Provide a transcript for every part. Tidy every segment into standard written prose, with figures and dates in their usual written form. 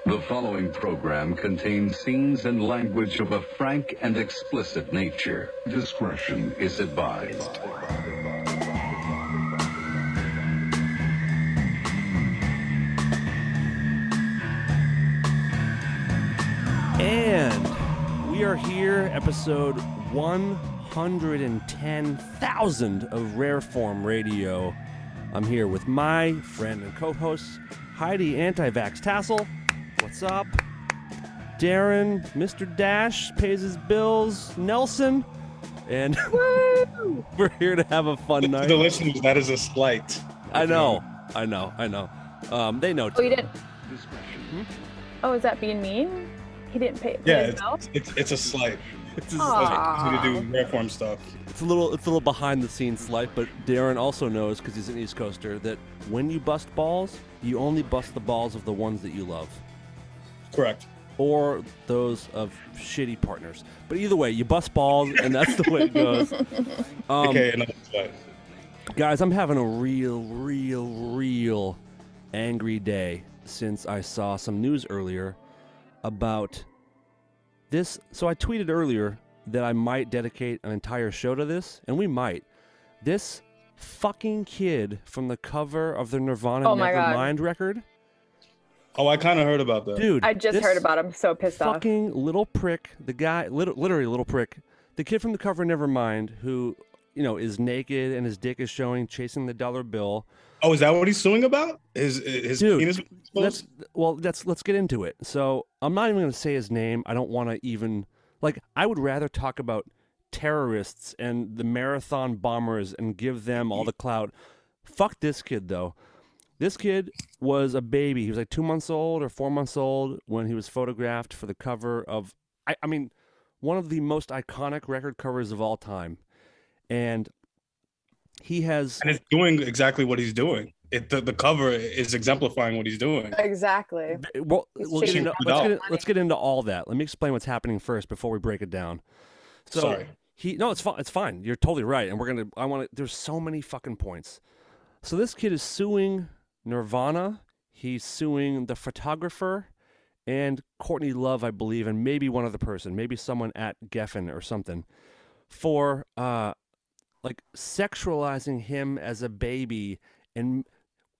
The following program contains scenes and language of a frank and explicit nature. Discretion is advised. And we are here, episode 110,000 of Rare Form Radio. I'm here with my friend and co-host, Heidi Anti-Vax Tassel. What's up? Darren, Mr. Dash, pays his bills, Nelson, and we're here to have a fun night. To the listeners, that is a slight. I know. They know too. Oh, you didn't? Oh, is that being mean? He didn't pay Yeah, his bill? it's a slight. It's To do rare form stuff. a little behind the scenes slight, but Darren also knows, because he's an East Coaster, that when you bust balls, you only bust the balls of the ones that you love. Correct. Or those of shitty partners. But either way, you bust balls, and that's the way it goes. Okay, another slight. Guys, I'm having a real angry day since I saw some news earlier about this. So I tweeted earlier that I might dedicate an entire show to this, and we might. This fucking kid from the cover of the Nirvana Nevermind record. Oh, I kind of heard about that. Dude, I just heard about him. So pissed off. Fucking little prick. The guy, literally little prick. The kid from the cover of Nevermind, who, is naked and his dick is showing, chasing the dollar bill. Oh, is that what he's suing about? His Dude, penis? let's get into it. So I'm not even going to say his name. I don't want to even, I would rather talk about terrorists and the marathon bombers and give them all the clout. Fuck this kid, though. This kid was a baby. He was like 2 months old or 4 months old when he was photographed for the cover of, one of the most iconic record covers of all time. And he has... And it's doing exactly what he's doing. The cover is exemplifying what he's doing. Exactly. Well, let's get into all that. Let me explain what's happening first before we break it down. So Sorry. It's fine. It's fine. You're totally right. And there's so many fucking points. So this kid is suing Nirvana. He's suing the photographer and Courtney Love, I believe, and maybe one other person, maybe someone at Geffen or something, for sexualizing him as a baby. And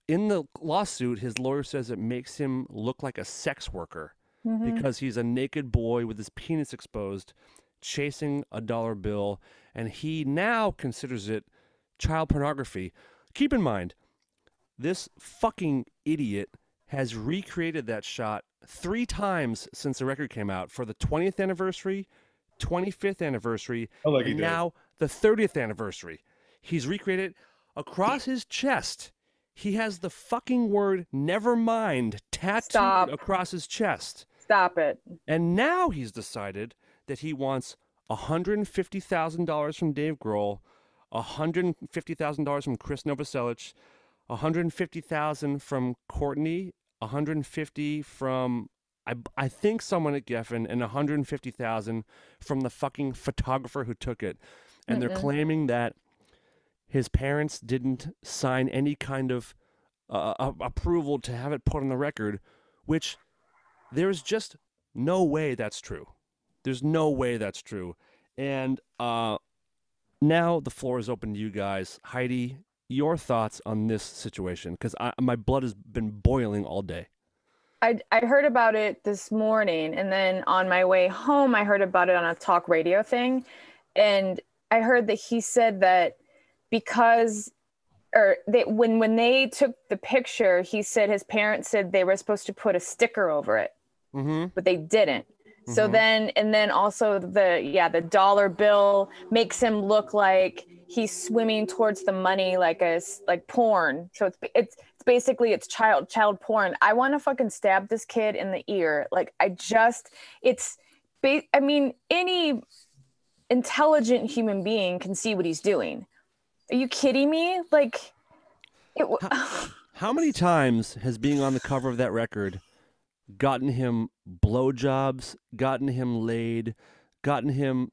in the lawsuit, his lawyer says it makes him look like a sex worker because he's a naked boy with his penis exposed, chasing a dollar bill, and he now considers it child pornography. Keep in mind, this fucking idiot has recreated that shot 3 times since the record came out, for the 20th anniversary, 25th anniversary, and now the 30th anniversary. He's recreated it across his chest. He has the fucking word Nevermind tattooed across his chest. Stop it. And now he's decided that he wants $150,000 from Dave Grohl, $150,000 from Chris Novoselic, $150,000 from Courtney, $150,000 from I think someone at Geffen, and $150,000 from the fucking photographer who took it. And they're claiming that his parents didn't sign any kind of approval to have it put on the record, which there's just no way that's true. There's no way that's true. And now the floor is open to you guys. Heidi, your thoughts on this situation, because my blood has been boiling all day. I heard about it this morning, and then on my way home, I heard about it on a talk radio thing. And I heard that he said that when they took the picture, he said his parents said they were supposed to put a sticker over it, but they didn't. So then also the dollar bill makes him look like he's swimming towards the money like porn. So it's basically child porn. I want to fucking stab this kid in the ear. Any intelligent human being can see what he's doing. Are you kidding me? How many times has being on the cover of that record gotten him blowjobs, gotten him laid, gotten him,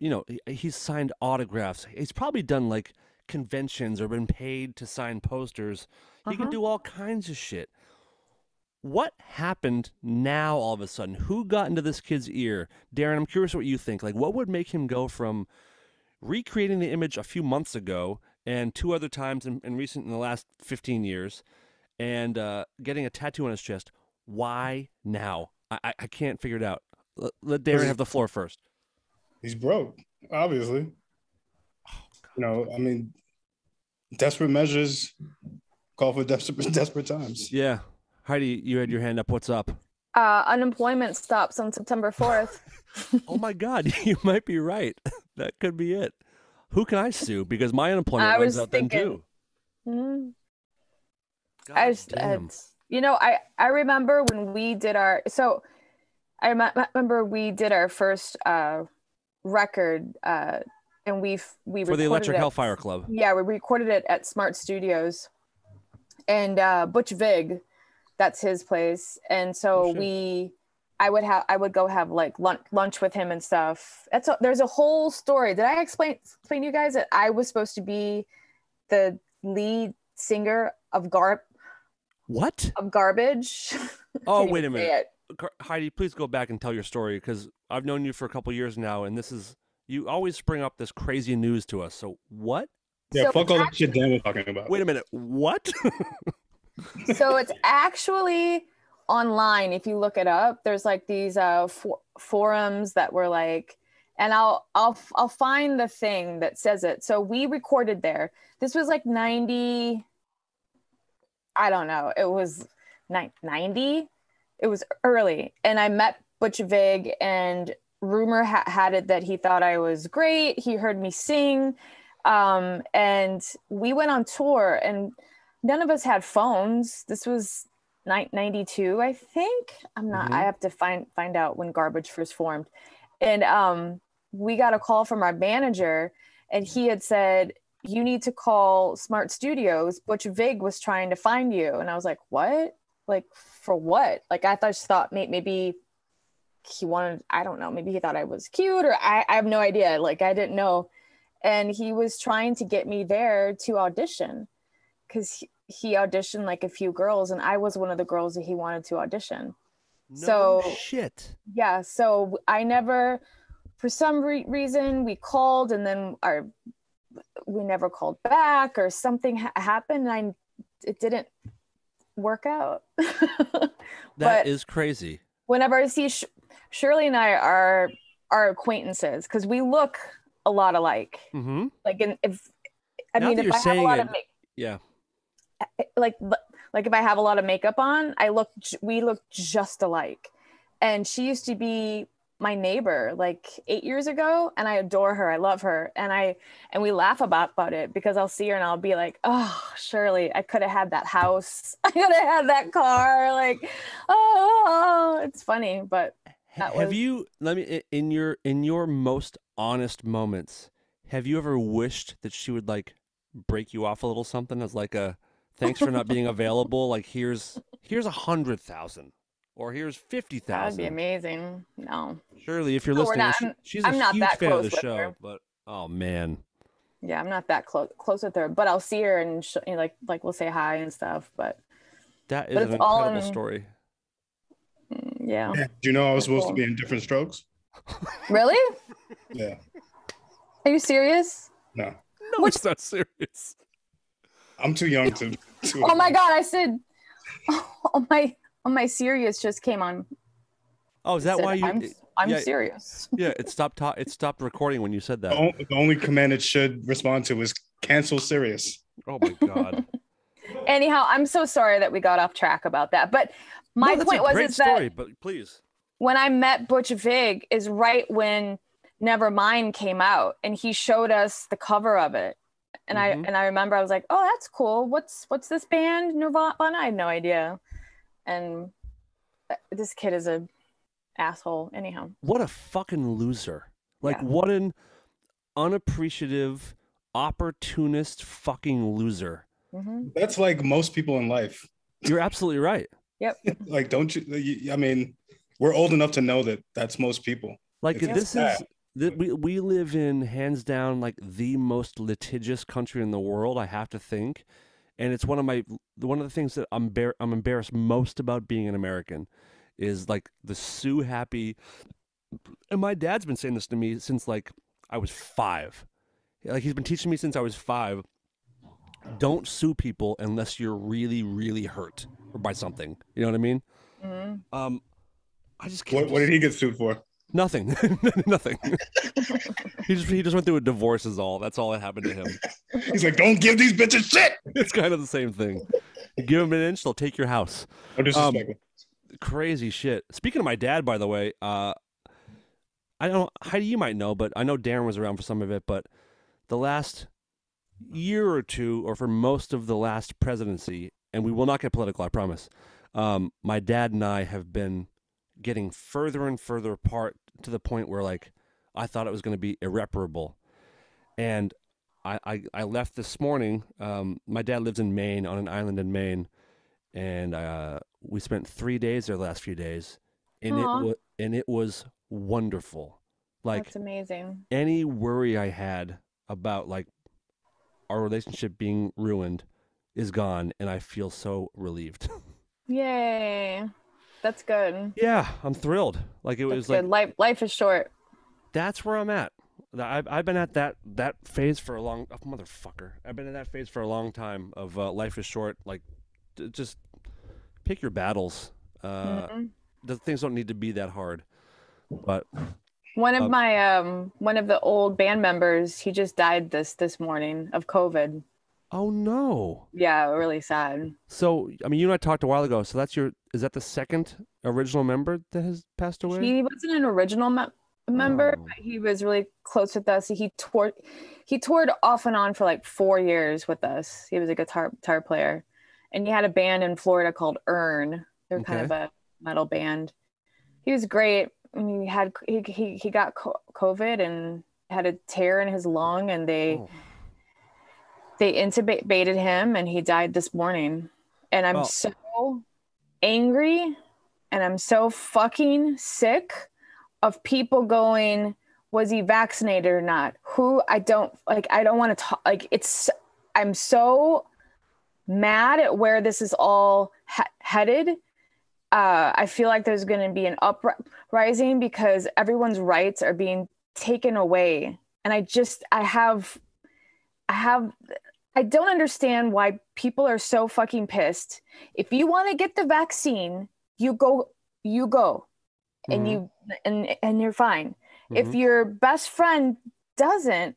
he's signed autographs. He's probably done conventions or been paid to sign posters. He can do all kinds of shit. what happened now all of a sudden? Who got into this kid's ear? Darren, I'm curious what you think. Like, what would make him go from recreating the image a few months ago and 2 other times in the last 15 years and getting a tattoo on his chest? Why now? I can't figure it out. Let Darren have the floor first. He's broke, obviously. You know, I mean, desperate measures call for desperate times. Yeah. Heidi, you had your hand up. What's up? Unemployment stops on September 4th. Oh my God, you might be right. That could be it. Who can I sue? Because my unemployment runs out then too. Mm-hmm. Damn. You know, I remember when we did our remember we did our first record and we for the Electric Hellfire Club. Yeah, we recorded it at Smart Studios, and Butch Vig, that's his place, and so I would go have like lunch with him and stuff. There's a whole story. Did I explain to you guys that I was supposed to be the lead singer of Garbage? Oh, wait a minute. Heidi, please go back and tell your story, because I've known you for a couple years now, and you always spring up this crazy news to us. So what? Yeah, fuck all that shit Dan was talking about. Wait a minute. What? So it's actually online. If you look it up, there's like these forums that were like, and I'll find the thing that says it. So we recorded there. This was like 90. I don't know. It was 90. It was early, and I met Butch Vig, and rumor had it that he thought I was great. He heard me sing, and we went on tour, and none of us had phones. This was 92, I think. I'm not. I have to find out when Garbage first formed, and we got a call from our manager, and he had said, "You need to call Smart Studios. Butch Vig was trying to find you." And I was like, "What? Like, for what?" Like, I just thought maybe he wanted, I don't know, maybe he thought I was cute, or I have no idea. Like, I didn't know. And he was trying to get me there to audition, because he auditioned like a few girls, and I was one of the girls that he wanted to audition. No shit. Yeah. So I never, for some reason, we called, and then we never called back, or something happened, and it didn't work out. That is crazy. Whenever I see Shirley and I are acquaintances, because we look a lot alike. Mm-hmm. Like, if I have a lot of yeah, like if I have a lot of makeup on, we look just alike. And she used to be my neighbor like 8 years ago, and I adore her. I love her, and we laugh about it, because I'll see her and I'll be like, "Oh, Shirley, I could have had that house. I could have had that car." Like, oh, it's funny, but in your most honest moments, have you ever wished that she would like break you off a little something as like a thanks for not being available? Like, here's 100,000. Or here's 50,000. That'd be amazing. No. Shirley, if you're listening, she's a huge fan of the show. But oh man. Yeah, I'm not that close with her, but I'll see her, and like we'll say hi and stuff. But that is an incredible story. Yeah. Do you know I was supposed to be in Different Strokes? Really? Yeah. Are you serious? No. No, it's not serious. I'm too young to. Oh my God! I said, my serious just came on. Oh, is that why you? I'm serious. Yeah, it stopped recording when you said that. The only command it should respond to is cancel Sirius. Oh my God. Anyhow, I'm so sorry that we got off track about that. But my point was that, but please, when I met Butch Vig is right when Nevermind came out, and he showed us the cover of it. And I remember I was like, "Oh, that's cool. What's this band, Nirvana?" I had no idea. And this kid is a asshole. Anyhow, what a fucking loser! Like, what an unappreciative, opportunist fucking loser. Mm-hmm. That's like most people in life. You're absolutely right. Yep. Like, don't you? I mean, we're old enough to know that that's most people. Like, we live in, hands down, like the most litigious country in the world, I have to think. And it's one of the things that I'm embarrassed most about being an American is like the sue happy. And my dad's been saying this to me since like I was 5. Like he's been teaching me since I was 5. Don't sue people unless you're really, really hurt or by something. You know what I mean? Mm-hmm. I just can't. What did he get sued for? Nothing. Nothing. He just went through a divorce is all. That's all that happened to him. He's like, don't give these bitches shit. It's kind of the same thing. You give them an inch, they'll take your house. No disrespect. Crazy shit. Speaking of my dad, by the way, I don't, Heidi, you might know, but I know Darren was around for some of it, but the last year or two, or for most of the last presidency, and we will not get political, I promise, my dad and I have been getting further and further apart to the point where, like, I thought it was going to be irreparable. And I left this morning. My dad lives in Maine, on an island in Maine, and we spent 3 days there the last few days, and it was wonderful. Like, that's amazing. Any worry I had about like our relationship being ruined is gone, and I feel so relieved. Yay, that's good. Yeah, I'm thrilled. Like it was good. like Life is short. That's where I'm at. I've been at that phase for a long motherfucker. I've been in that phase for a long time of life is short. Like, just pick your battles. The things don't need to be that hard. But one of my one of the old band members, he just died this morning of COVID. Oh no. Yeah, really sad. So I mean, you and I talked a while ago. So is that the second original member that has passed away? He wasn't an original member, but he was really close with us. He toured off and on for like 4 years with us. He was a guitar player, and he had a band in Florida called Earn. They're kind of a metal band. He was great. I mean, he got COVID and had a tear in his lung, and they intubated him, and he died this morning. And I'm so angry, and I'm so fucking sick of people going, was he vaccinated or not? I don't want to talk. Like, I'm so mad at where this is all headed. I feel like there's going to be an uprising because everyone's rights are being taken away. And I don't understand why people are so fucking pissed. If you want to get the vaccine, you go. And you're fine. If your best friend doesn't,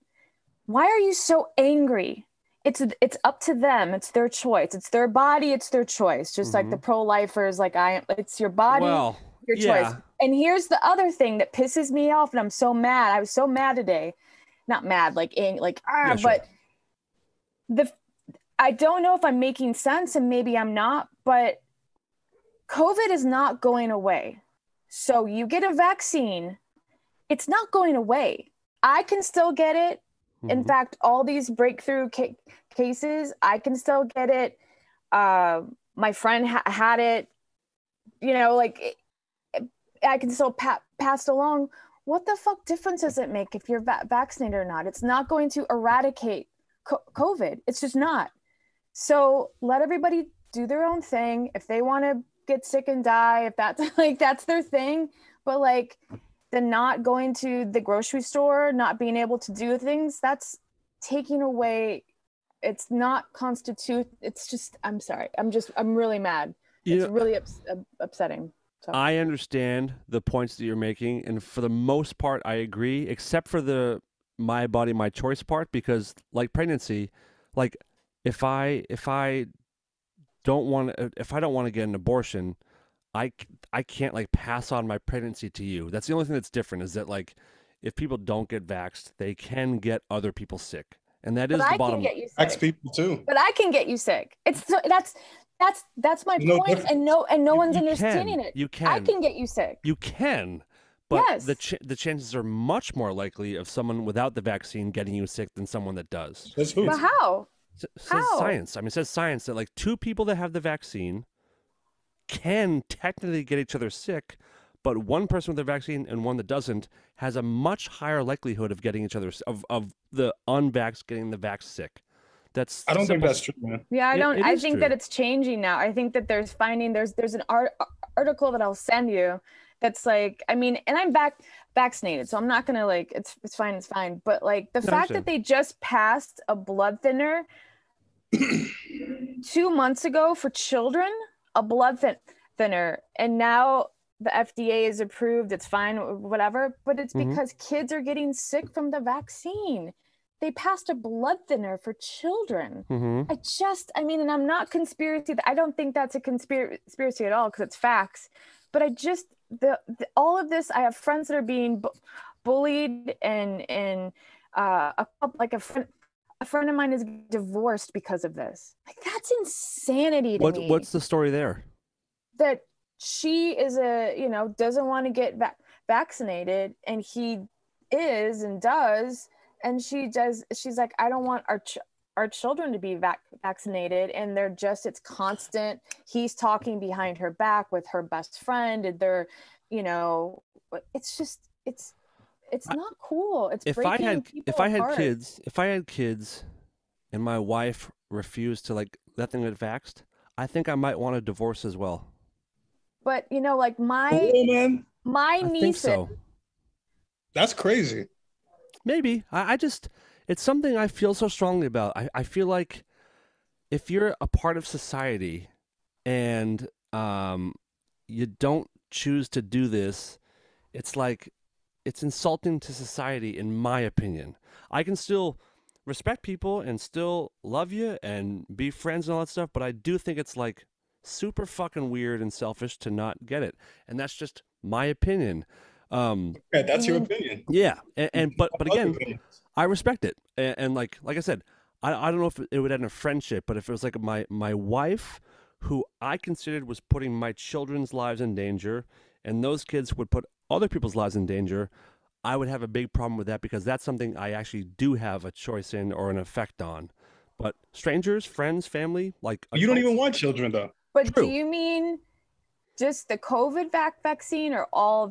why are you so angry? It's up to them. It's their choice. It's their body. It's their choice. Just like the pro-lifers, it's your body, your choice. And here's the other thing that pisses me off, and I'm so mad. I was so mad today. Not mad, but I don't know if I'm making sense, and maybe I'm not, but COVID is not going away. So you get a vaccine, it's not going away. I can still get it. In fact, all these breakthrough cases, I can still get it. My friend had it. I can still pass along. What the fuck difference does it make if you're vaccinated or not? It's not going to eradicate COVID. It's just not. So let everybody do their own thing. If they want to get sick and die, if that's their thing, but the not going to the grocery store, not being able to do things, that's taking away. It's not it's just, I'm sorry, I'm really mad. It's really upsetting. So. I understand the points that you're making, and for the most part I agree, except for the my body my choice part, because like pregnancy, like if I don't want to get an abortion, I can't pass on my pregnancy to you. That's the only thing that's different, is that if people don't get vaxxed, they can get other people sick, and that is the bottom. Vax people too. But I can get you sick. That's my point, and no one's understanding it. You can. I can get you sick. You can, but yes. the chances are much more likely of someone without the vaccine getting you sick than someone that does. But how? Says science. I mean, it says science that 2 people that have the vaccine can technically get each other sick, but one person with the vaccine and one that doesn't has a much higher likelihood of getting each other of the unvaxxed getting the vax sick. That's I don't think simple. that's true, man. Yeah, I think true. that it's changing now. I think that there's an article that I'll send you that's like, I mean, and I'm vaccinated, so I'm not gonna like, it's fine. But like the fact that they just passed a blood thinner 2 months ago for children, a blood thinner, and now the FDA is approved, it's fine, whatever, but it's because kids are getting sick from the vaccine. They passed a blood thinner for children. I mean, and I'm not conspiracy. I don't think that's a conspiracy at all because it's facts. But I just, all of this, I have friends that are being bullied and a friend of mine is divorced because of this. Like, that's insanity to me. What's the story there? That she is doesn't want to get vaccinated, and he is and does. And she's like, I don't want our children to be vaccinated. And it's constant. He's talking behind her back with her best friend. And they're, it's not cool. It's if I had kids and my wife refused to like let them get vaxxed, I think I might want a divorce as well. But like my niece. Think so. That's crazy. Maybe. I just, it's something I feel so strongly about. I feel like if you're a part of society and you don't choose to do this, it's like, it's insulting to society, in my opinion. I can still respect people and still love you and be friends and all that stuff, but I do think it's like super fucking weird and selfish to not get it. And that's just my opinion. That's your opinion. Yeah, but again, I respect it, and like I said, I don't know if it would end a friendship, but if it was like my wife, who I considered was putting my children's lives in danger, and those kids would put other people's lives in danger, I would have a big problem with that because that's something I actually do have a choice in or an effect on. But strangers, friends, family, like you don't even want children though. But True. Do you mean just the COVID vaccine or all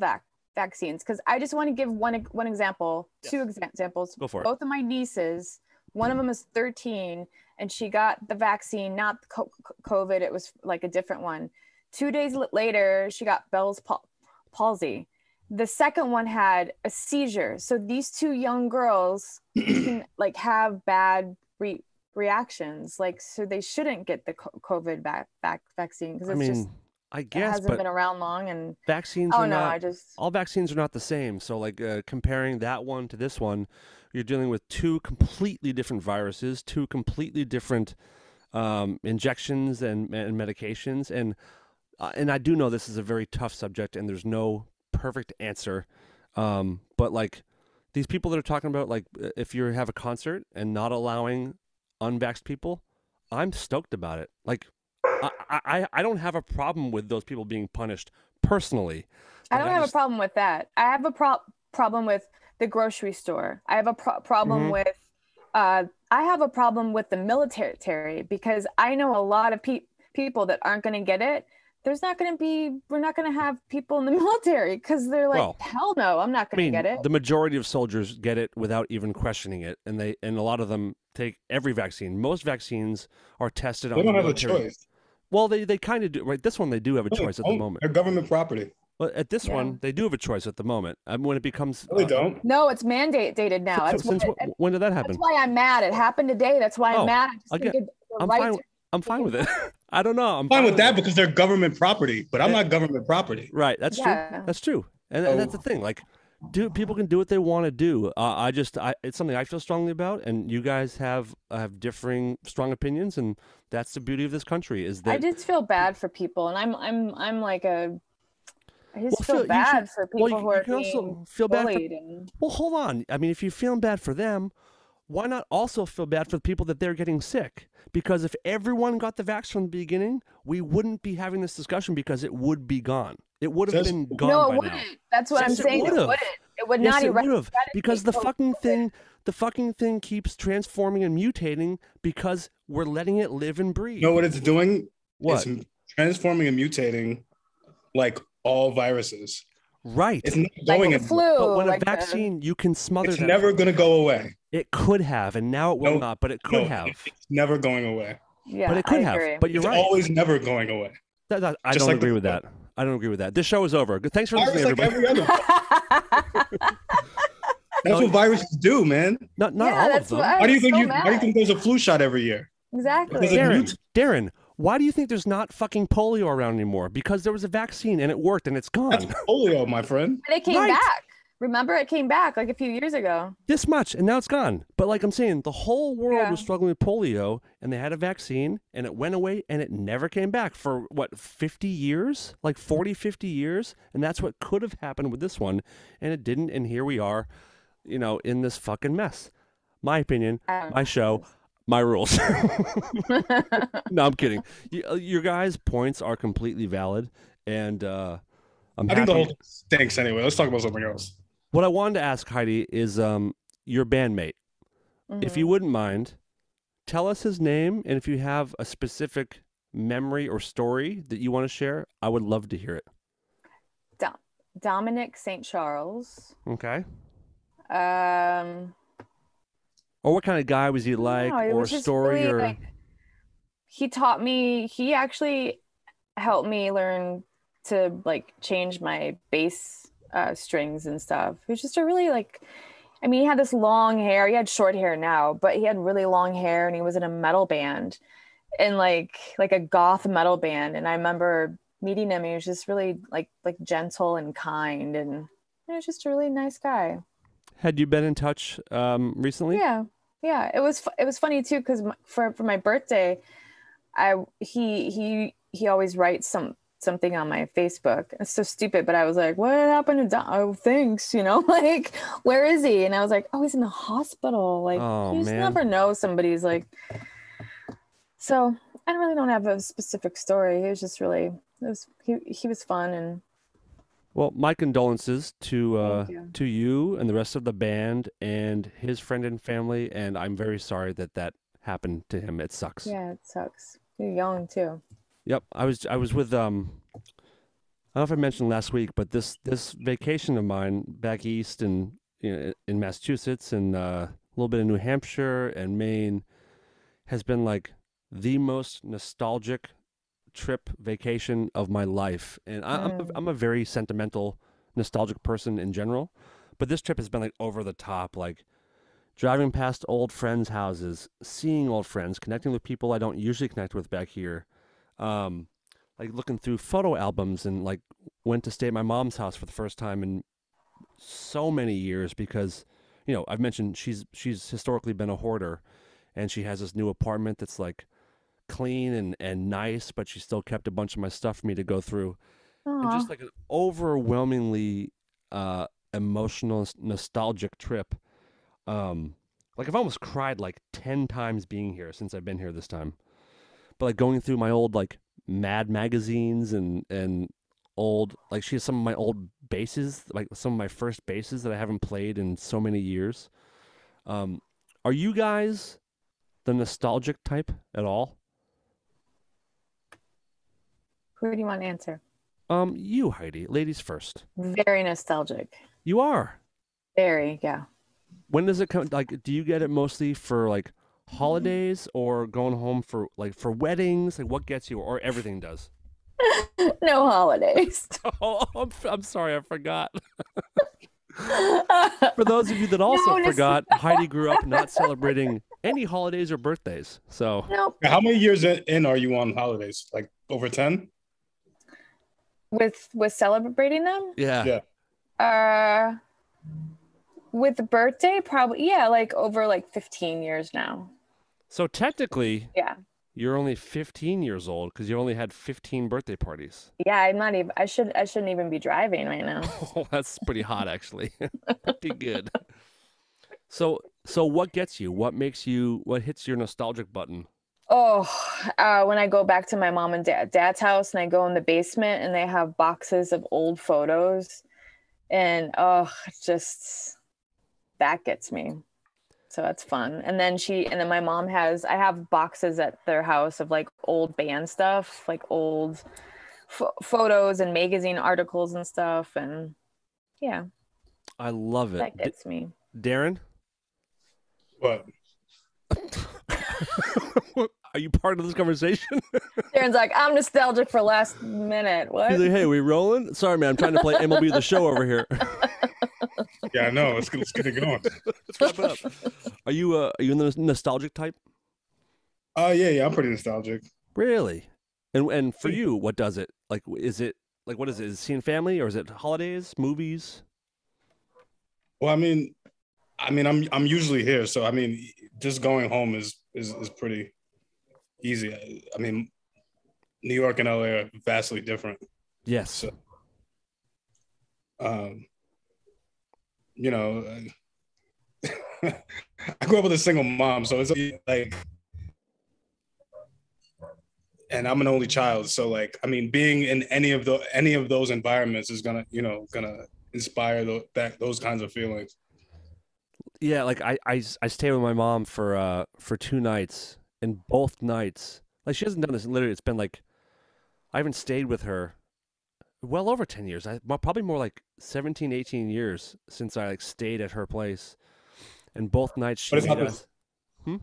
vaccines? Because I just want to give one example, two examples. Go for it. Both of my nieces, one of them is 13, and she got the vaccine, not COVID. It was like a different one. 2 days later, she got Bell's palsy. The second one had a seizure. So these two young girls can like have bad reactions. Like, so they shouldn't get the COVID vaccine because it's I guess, it hasn't been around long, and vaccines all vaccines are not the same. So like comparing that one to this one, you're dealing with two completely different viruses, two completely different injections and medications. And I do know this is a very tough subject and there's no perfect answer. But like these people that are talking about, like if you have a concert and not allowing unvaxxed people, I'm stoked about it. Like, I don't have a problem with those people being punished personally. I don't have a problem with that. I have a problem with the grocery store. I have a problem with I have a problem with the military because I know a lot of people that aren't going to get it. We're not going to have people in the military because they're like, hell no, I'm not going to get it. The majority of soldiers get it without even questioning it. And a lot of them take every vaccine. Most vaccines are tested on. They don't have a choice. Well, they kind of do, right? This one, they do have a choice at the moment. They're government property. Well, at this one, they do have a choice at the moment. When it becomes... No, they don't. No, it's mandated now. When did that happen? That's why I'm mad. It happened today. That's why I'm mad. I'm fine with it. I don't know. I'm fine with that because they're government property, but I'm not government property. Right. That's true. That's true. And that's the thing. Like, people can do what they want to do. It's something I feel strongly about, and you guys have differing strong opinions, and that's the beauty of this country. Is that I just feel bad for people, and I'm like a. I just feel bad for people who are being bullied. Well, hold on. I mean, if you're feeling bad for them, why not also feel bad for the people that they're getting sick? Because if everyone got the vax from the beginning, we wouldn't be having this discussion because it would be gone. It would have been gone. No, it wouldn't. Now. That's what I'm saying. It wouldn't. It would not. Yes, it would have. Because the fucking thing keeps transforming and mutating because we're letting it live and breathe. You know what it's doing? What? It's transforming and mutating like all viruses. Right. It's not going like flu. But when a vaccine, you can smother it's that. never going to go away. It could have, and now it will not, but it could have. It's never going away. Yeah, but it could I have. agree. But you're It's right. always never going away. I don't agree with that. I don't agree with that. This show is over. Thanks for listening, everybody. Every other. That's what viruses do, man. Not all of them. Why do you think there's a flu shot every year? Exactly. Darren, why do you think there's not fucking polio around anymore? Because there was a vaccine and it worked and it's gone. That's polio, my friend. And it came back. Remember, it came back like a few years ago. This much, and now it's gone. But like I'm saying, the whole world was struggling with polio, and they had a vaccine, and it went away, and it never came back for, 50 years? Like 40, 50 years? And that's what could have happened with this one, and it didn't, and here we are, in this fucking mess. My opinion, my show, my rules. No, I'm kidding. Your guys' points are completely valid, and I think the whole thing stinks anyway. Let's talk about something else. What I wanted to ask, Heidi, is your bandmate. Mm-hmm. If you wouldn't mind, tell us his name, and if you have a specific memory or story that you want to share, I would love to hear it. Dominic St. Charles. Okay. Or what kind of guy was he like, or a story? Really, or he taught me. He actually helped me learn to change my bass strings and stuff. He was just a really he had this long hair. He had short hair now, but he had really long hair, and he was in a metal band, and like a goth metal band. And I remember meeting him. He was just really like gentle and kind, and he was just a really nice guy. Had you been in touch recently? Yeah. It was funny too, because for my birthday, he always writes something on my Facebook. It's so stupid, but I was like, what happened to oh, thanks, where is he? And I was like, oh, he's in the hospital. You just never know. Somebody's so I really don't have a specific story. He was just really, he was fun. And well, my condolences to you and the rest of the band and his friend and family, and I'm very sorry that happened to him. It sucks. Yeah, it sucks. You're young too. Yep, I was with I don't know if I mentioned last week, but this vacation of mine back east in Massachusetts and a little bit of New Hampshire and Maine has been like the most nostalgic trip vacation of my life, and I'm a very sentimental, nostalgic person in general, but this trip has been like over the top, like driving past old friends' houses, seeing old friends, connecting with people I don't usually connect with back here. Like looking through photo albums, and like went to stay at my mom's house for the first time in so many years because, I've mentioned she's historically been a hoarder, and she has this new apartment that's like clean and nice, but she still kept a bunch of my stuff for me to go through. Aww. And just like an overwhelmingly emotional, nostalgic trip. Like I've almost cried like 10 times being here since I've been here this time. But like going through my old like Mad magazines and old, like she has some of my old basses, like some of my first basses that I haven't played in so many years. Are you guys the nostalgic type at all? Who do you want to answer? You, Heidi. Ladies first. Very nostalgic. You are? Very, yeah. When does it come? Like, do you get it mostly for like holidays or going home for weddings? Like, what gets you, or everything does? No holidays. Oh, I'm sorry, I forgot. For those of you that also forgot, Heidi grew up not celebrating any holidays or birthdays. So, nope. How many years in are you on holidays? Like over 10? With celebrating them? Yeah. With the birthday, probably, yeah, like over like 15 years now. So technically, yeah, you're only 15 years old because you only had 15 birthday parties. Yeah, I'm not even. I shouldn't even be driving right now. Oh, that's pretty hot, actually. Pretty good. So what gets you? What makes you? What hits your nostalgic button? Oh, when I go back to my mom and dad's house, and I go in the basement, and they have boxes of old photos, and just that gets me. So that's fun. And then my mom I have boxes at their house of like old band stuff, like old photos and magazine articles and stuff. And yeah. I love it. That gets me. Darren? But Are you part of this conversation? Darren's like, I'm nostalgic for last minute. What? He's like, hey, we rolling? Sorry, man. I'm trying to play MLB The Show over here. yeah, I know. Let's get it going. Let's wrap it up. Are you in the nostalgic type? Yeah. I'm pretty nostalgic. Really? And for you, what does it? Like, is it like what is it? Is it seeing family or is it holidays, movies? Well, I'm usually here, so I mean, just going home is pretty easy. I mean, New York and LA are vastly different. Yes. So, you know, I grew up with a single mom, so it's like, and I'm an only child, so like, I mean, being in any of those environments is gonna inspire those kinds of feelings. Yeah, like I stayed with my mom for 2 nights, and both nights, like she hasn't done this. Literally, it's been like I haven't stayed with her well over 10 years. Probably more like 17, 18 years since I like stayed at her place, and both nights she made us.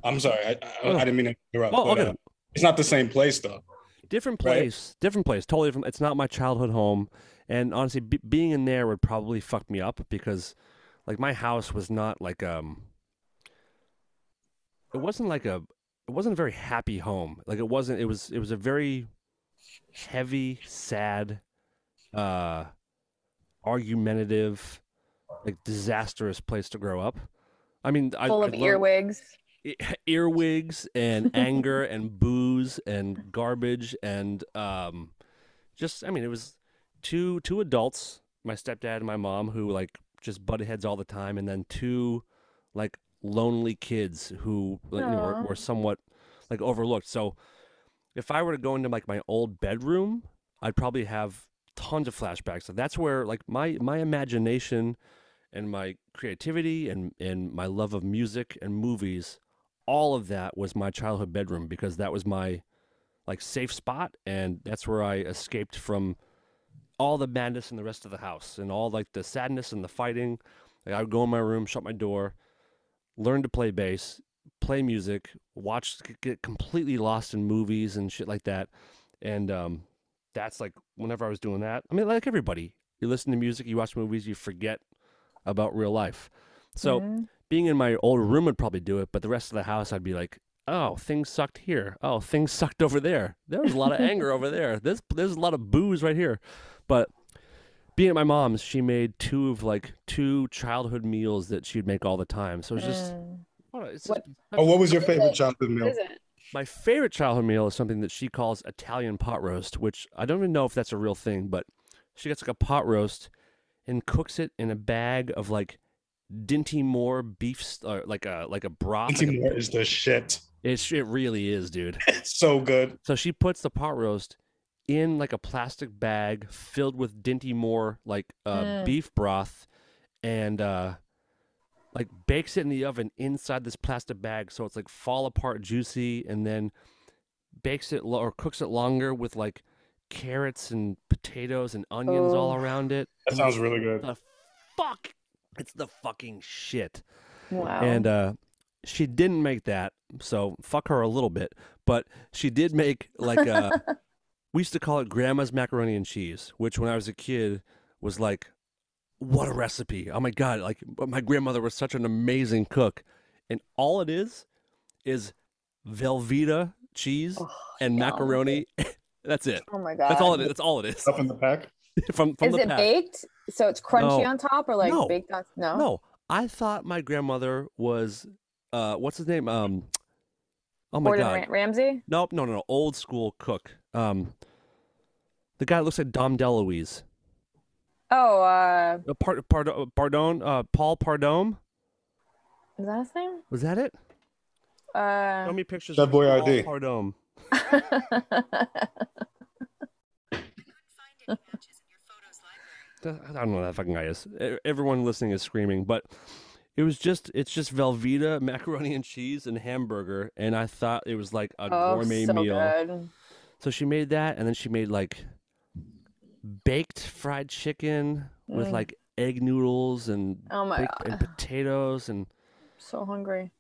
I'm sorry, I didn't mean to interrupt. Oh, okay. It's not the same place though. Different place, right? Different place, totally different. It's not my childhood home, and honestly, being in there would probably fuck me up because, like, my house was not like it wasn't a very happy home. Like it wasn't. It was a very heavy, sad, argumentative, like disastrous place to grow up. I mean, full of earwigs. Earwigs and anger and booze and garbage and just I mean it was two adults, my stepdad and my mom, who like just butted heads all the time, and then 2 like lonely kids who were somewhat like overlooked. So if I were to go into like my old bedroom, I'd probably have tons of flashbacks. So that's where like my imagination and my creativity and my love of music and movies, all of that was my childhood bedroom, because that was my like safe spot, and that's where I escaped from all the madness in the rest of the house and all like the sadness and the fighting. Like I would go in my room, shut my door, learn to play bass, play music, get completely lost in movies and shit like that. And that's like whenever I was doing that, I mean, like everybody, you listen to music, you watch movies, you forget about real life. So being in my old room would probably do it, but the rest of the house, I'd be like, oh, things sucked here. Oh, things sucked over there. There was a lot of anger over there. There's a lot of booze right here. But being at my mom's, she made 2 childhood meals that she'd make all the time. So it's just, what was your favorite childhood meal? What is it? My favorite childhood meal is something that she calls Italian pot roast, which I don't even know if that's a real thing, but she gets like a pot roast and cooks it in a bag of like Dinty Moore beef, like a broth. Dinty Moore is the shit. It really is, dude. It's so good. So she puts the pot roast in like a plastic bag filled with Dinty Moore like beef broth, and like bakes it in the oven inside this plastic bag, so it's like fall apart juicy, and then bakes it or cooks it longer with like carrots and potatoes and onions all around it. That sounds really good. It's the fucking shit. Wow. And she didn't make that, so fuck her a little bit. But she did make like we used to call it Grandma's macaroni and cheese, which when I was a kid was like, what a recipe. Oh my God. Like my grandmother was such an amazing cook. And all it is Velveeta cheese and macaroni. That's it. Oh my God. That's all it is. That's all it is. Stuff in the pack? from is the it pack. Baked? So it's crunchy on top, or like baked on? No. I thought my grandmother was, what's his name? Oh my Gordon God. Ramsay? Nope. No. Old school cook. The guy that looks like Dom DeLuise. Oh, Pardon, Paul Pardome. Is that his name? Was that it? Show me pictures Chef of Paul Boyardee. Pardome. I don't know who that fucking guy is. Everyone listening is screaming, but it's just Velveeta, macaroni and cheese, and hamburger, and I thought it was like a gourmet meal. Good. So she made that, and then she made like baked fried chicken with like egg noodles and Oh my God. and potatoes, and So hungry.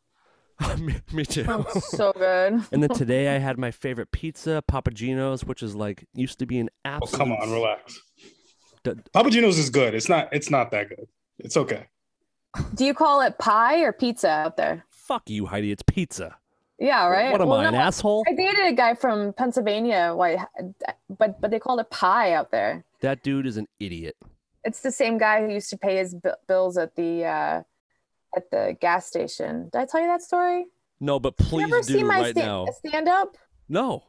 Me too. Sounds so good. And then today I had my favorite pizza, Papa Gino's, which is like used to be an Oh, absolute. come on, relax. Papa Gino's is good. It's not that good. It's okay. Do you call it pie or pizza out there? Fuck you, Heidi. It's pizza. Yeah, right. What am I, an asshole? I dated a guy from Pennsylvania, but they called it pie out there. That dude is an idiot. It's the same guy who used to pay his bills at the gas station. Did I tell you that story? No, but please you ever do see my right now. Stand up? No.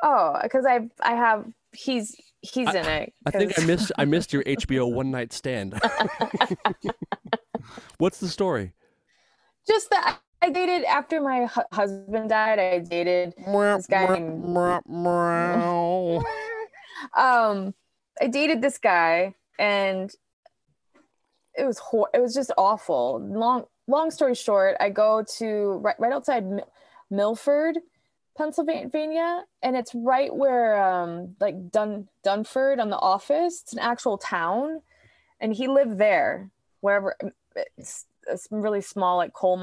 Oh, because I have he's in it. I think I missed your HBO one night stand. What's the story? Just that I dated after my husband died. I dated this guy named I dated this guy, and it was just awful. Long story short, I go to right outside Milford, Pennsylvania, and it's right where like Dunford on The Office. It's an actual town, and he lived there. Wherever it's a really small like coal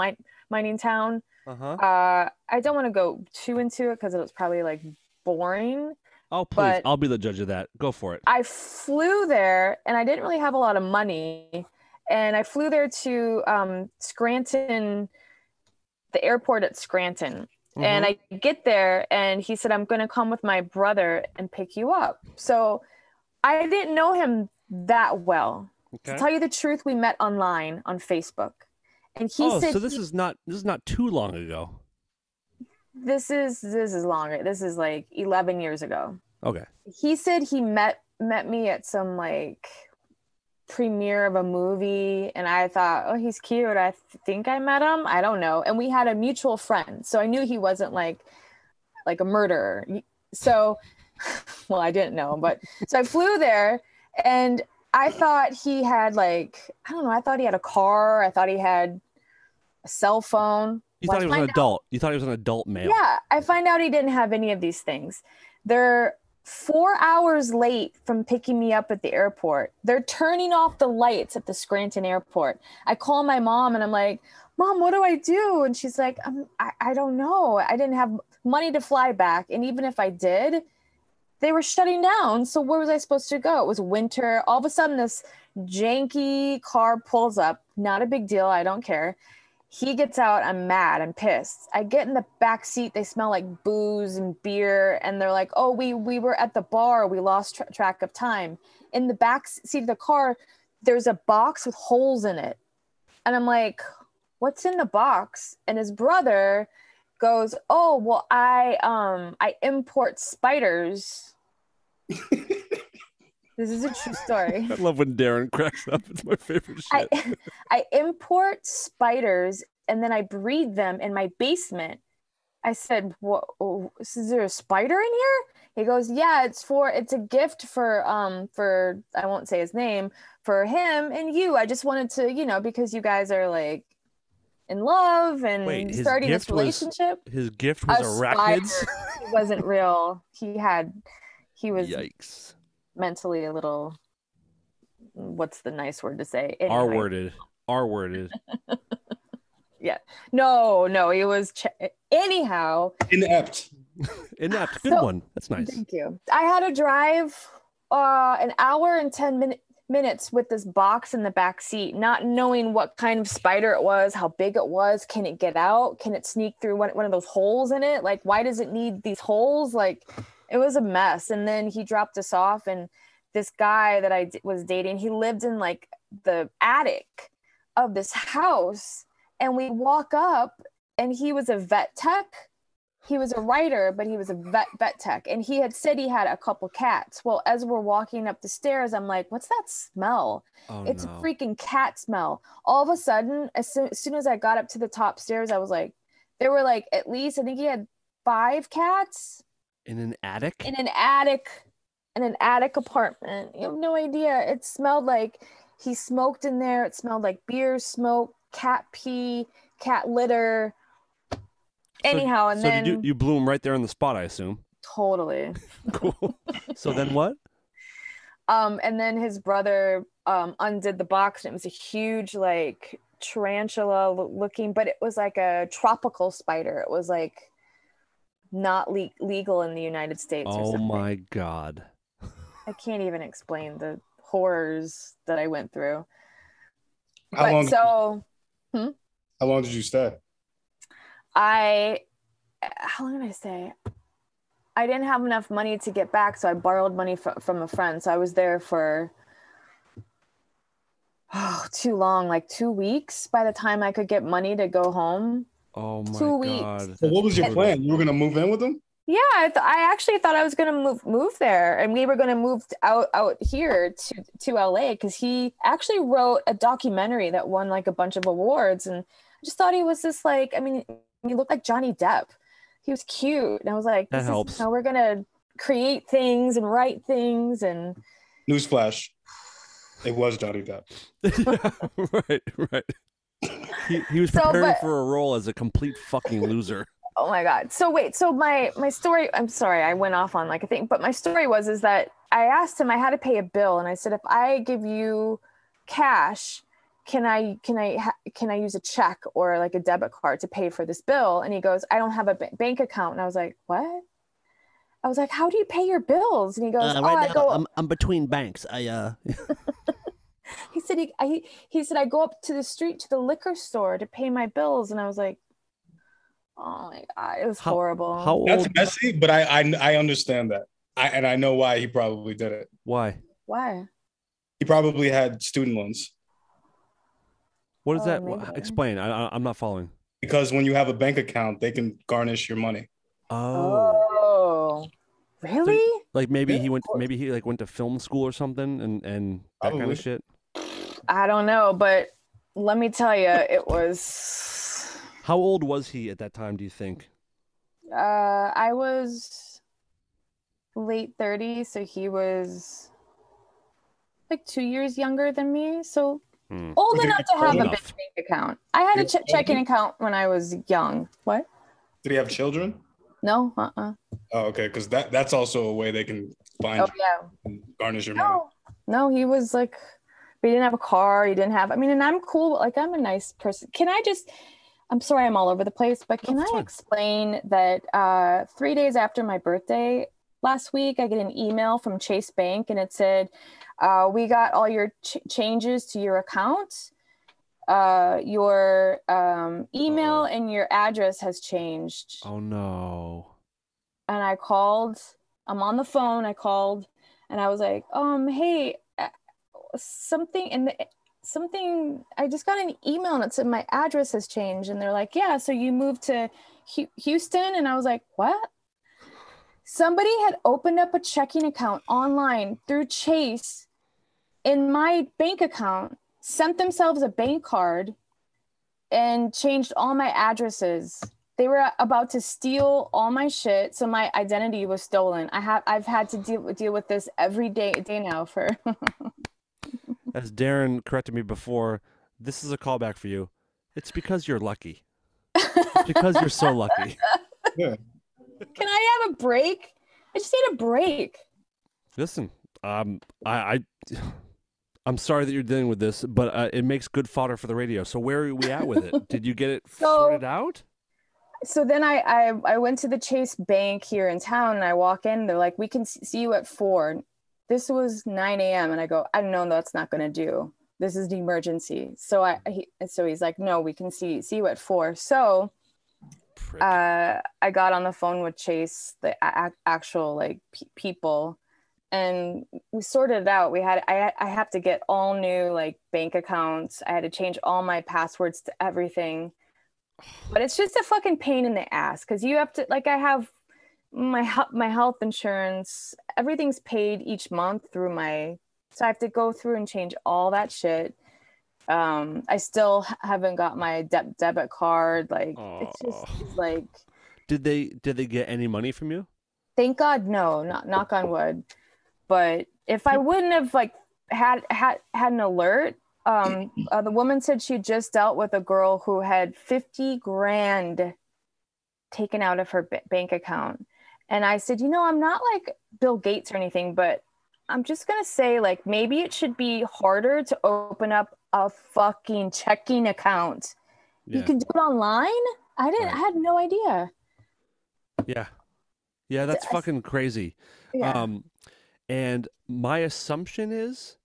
mining town. I don't want to go too into it because it was probably like boring. Oh, please. I'll be the judge of that. Go for it. I flew there, and I didn't really have a lot of money. And I flew there to Scranton, the airport at Scranton. Mm-hmm. And I get there, and he said, I'm going to come with my brother and pick you up. So I didn't know him that well. Okay. To tell you the truth, we met online on Facebook. And he said, so this is not too long ago. This is longer. This is like 11 years ago. Okay. He said he met me at some like premiere of a movie, and I thought, oh, he's cute. I think I met him. I don't know. And we had a mutual friend, so I knew he wasn't like a murderer. So, well, I didn't know, but so I flew there, and I thought he had like, I don't know. I thought he had a car. I thought he had a cell phone. You thought he was an adult. You thought he was an adult male. Yeah, I find out he didn't have any of these things. They're 4 hours late from picking me up at the airport. They're turning off the lights at the Scranton airport. I call my mom, and I'm like, Mom, what do I do? And she's like, I don't know. I didn't have money to fly back. And even if I did, they were shutting down. So where was I supposed to go? It was winter. All of a sudden, this janky car pulls up. Not a big deal. I don't care. He gets out. I'm mad. I'm pissed. I get in the back seat. They smell like booze and beer. And they're like, oh, we were at the bar. We lost track of time. In the back seat of the car, there's a box with holes in it. And I'm like, what's in the box? And his brother goes, oh, well, I import spiders. This is a true story. I love when Darren cracks up. It's my favorite shit. I import spiders, and then I breed them in my basement. I said, "What? Is there a spider in here?" He goes, "Yeah, it's a gift for I won't say his name, for him and you. I just wanted to, because you guys are like in love and starting this relationship." His gift was arachnids. He wasn't real. He was yikes. Mentally a little, what's the nice word to say? Anyway. R-worded. Yeah. No, he was anyhow. Inept. Good one. That's nice. Thank you. I had to drive an hour and 10 minutes with this box in the back seat, not knowing what kind of spider it was, how big it was. Can it get out? Can it sneak through one of those holes in it? Like, why does it need these holes? Like, it was a mess. And then he dropped us off, and this guy that I was dating, he lived in like the attic of this house, and we walk up, and he was a vet tech. He was a writer, but he was a vet tech, and he had said he had a couple cats. Well, as we're walking up the stairs, I'm like, what's that smell? It's a freaking cat smell. All of a sudden, as soon as I got up to the top stairs, I was like, there were like at least, I think he had 5 cats. In an attic? In an attic apartment. You have no idea. It smelled like he smoked in there. It smelled like beer smoke, cat pee, cat litter. Anyhow, and then did you blew him right there on the spot, I assume. Totally. Cool. So then what? And then his brother undid the box, and it was a huge like tarantula looking, but it was like a tropical spider. It was like not legal in the United States or something. Oh my God. I can't even explain the horrors that I went through. How long did you stay? How long did I stay? I didn't have enough money to get back, so I borrowed money from a friend. So I was there for too long, like 2 weeks by the time I could get money to go home. Oh my 2 weeks. God. So what was your plan? You were gonna move in with them? Yeah, I actually thought I was gonna move there, and we were gonna move out here to LA because he actually wrote a documentary that won like a bunch of awards, and I just thought he was this like, I mean, he looked like Johnny Depp. He was cute, and I was like, that helps. We're gonna create things and write things, and newsflash, it was Johnny Depp. Yeah, right. He was preparing for a role as a complete fucking loser. Oh my God. So wait, so my story, I'm sorry, I went off on like a thing, but my story is that I asked him, I had to pay a bill, and I said, if I give you cash, can I use a check or like a debit card to pay for this bill? And he goes, I don't have a bank account. And I was like, what? I was like, how do you pay your bills? And he goes, I'm between banks. He said he said I go up to the street to the liquor store to pay my bills, and I was like, oh my God, it was horrible. How old? That's messy, but I understand that. I know why he probably did it. Why? He probably had student loans. What is that? Maybe. Explain. I'm not following. Because when you have a bank account, they can garnish your money. Oh. Really? So, like maybe he went to film school or something and that kind of shit. I don't know, but let me tell you, it was. How old was he at that time, do you think? I was late 30s, so he was like 2 years younger than me, so old enough to have a bank account. I had a checking account when I was young. What? Did he have children? No. Oh, okay, because that's also a way they can find and garnish your money. No, he was like, he didn't have a car. He didn't have. I mean, and I'm cool. Like, I'm a nice person. I'm sorry, I'm all over the place, but can I explain that 3 days after my birthday last week, I get an email from Chase Bank, and it said, we got all your changes to your account. Your email and your address has changed. Oh no. And I called, I'm on the phone, I called, and I was like, hey, something, I just got an email and it said my address has changed. And they're like, yeah, so you moved to Houston? And I was like, what? Somebody had opened up a checking account online through Chase in my bank account, sent themselves a bank card, and changed all my addresses. They were about to steal all my shit, so my identity was stolen. I've had to deal with this every day now for. As Darren corrected me before, this is a callback for you. It's because you're lucky. It's because you're so lucky. Yeah. Can I have a break? I just need a break. Listen, I'm sorry that you're dealing with this, but it makes good fodder for the radio. So where are we at with it? Did you get it sorted out? So then I went to the Chase Bank here in town, and I walk in. They're like, we can see you at 4. This was 9 a.m. And I go, I know that's not going to do. This is the emergency. So he's like, no, we can see you at 4. So I got on the phone with Chase, the actual like people, and we sorted it out. I have to get all new like bank accounts. I had to change all my passwords to everything. But it's just a fucking pain in the ass because you have to, like, I have my health insurance, everything's paid each month through so I have to go through and change all that shit. I still haven't got my debit card. Like, it's just like. Did they get any money from you? Thank God, no. Not knock on wood. But if I wouldn't have like had an alert. The woman said she just dealt with a girl who had 50 grand taken out of her bank account. And I said, I'm not like Bill Gates or anything, but I'm just going to say, like, maybe it should be harder to open up a fucking checking account. Yeah. You can do it online? I had no idea. Yeah. Yeah, that's fucking crazy. Yeah. And my assumption is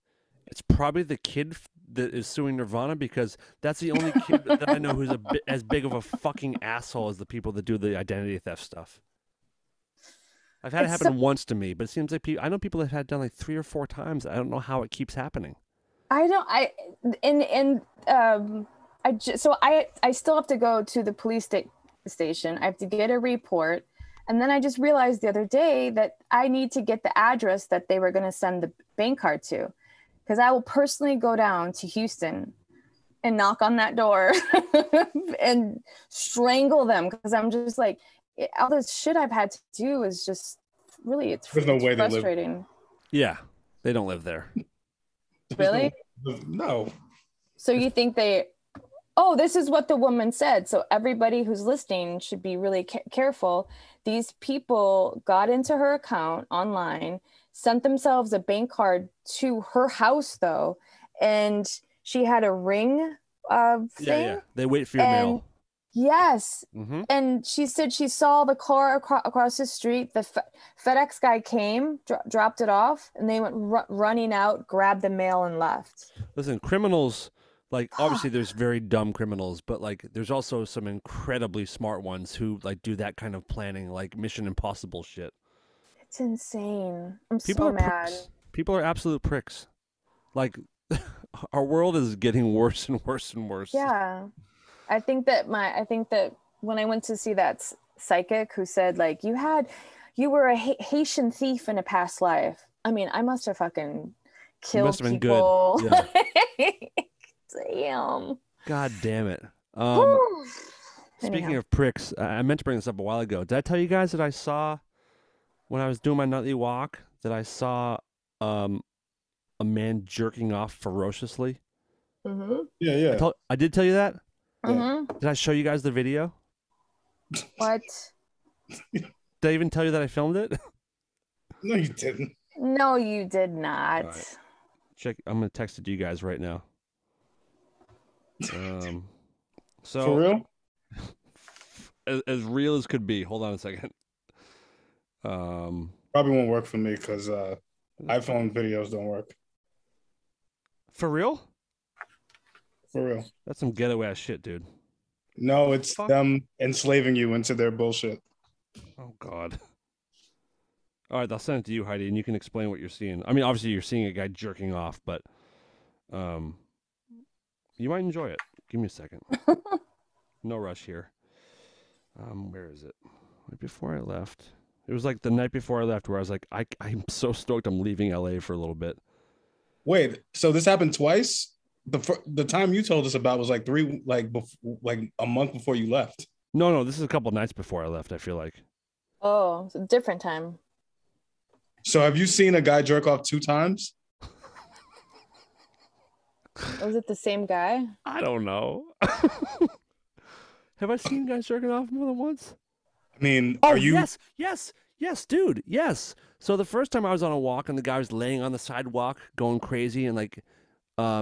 it's probably the kid that is suing Nirvana, because that's the only kid that I know who's as big of a fucking asshole as the people that do the identity theft stuff. I've had it happen once to me, but it seems like I know people that have had it done like 3 or 4 times. I don't know how it keeps happening. I still have to go to the police station. I have to get a report. And then I just realized the other day that I need to get the address that they were going to send the bank card to, because I will personally go down to Houston and knock on that door and strangle them, because I'm just like, all this shit I've had to do is just really, it's frustrating. They live. Yeah, they don't live there. Really? No. So you think this is what the woman said. So everybody who's listening should be really careful. These people got into her account online, sent themselves a bank card to her house, though, and she had a ring thing. Yeah. They wait for your mail. Yes. Mm-hmm. And she said she saw the car across the street. The FedEx guy came, dropped it off, and they went running out, grabbed the mail, and left. Listen, criminals, like, obviously there's very dumb criminals, but like there's also some incredibly smart ones who like do that kind of planning, like Mission Impossible shit. It's insane. I'm so mad. Pricks. People are absolute pricks. Like, our world is getting worse and worse and worse. Yeah. I think that when I went to see that psychic who said, like, you were a Haitian thief in a past life. I mean, I must have fucking killed must have been people. Good. Yeah. Damn. God damn it. Speaking of pricks, I meant to bring this up a while ago. Did I tell you guys that I saw, when I was doing my nightly walk, that I saw a man jerking off ferociously? Mm-hmm. Yeah. I did tell you that? Mm-hmm. Did I show you guys the video? What? Did I even tell you that I filmed it? No, you didn't. No, you did not. Right. Check. I'm gonna text it to you guys right now. So for real? As real as could be. Hold on a second. Probably won't work for me because iPhone videos don't work. For real? For real. That's some ghetto ass shit, dude. No, it's them enslaving you into their bullshit. Oh God. All right, I'll send it to you, Heidi, and you can explain what you're seeing. I mean, obviously you're seeing a guy jerking off, but you might enjoy it. Give me a second. No rush here. Where is it? Right before I left. It was like the night before I left where I was like, I'm so stoked I'm leaving LA for a little bit. Wait, so this happened twice? The time you told us about was like a month before you left. No, this is a couple nights before I left, I feel like. Oh, it's a different time. So have you seen a guy jerk off 2 times? Was it the same guy? I don't know. Have I seen guys jerking off more than once? I mean, are you? Yes, dude, yes. So the first time I was on a walk and the guy was laying on the sidewalk going crazy and like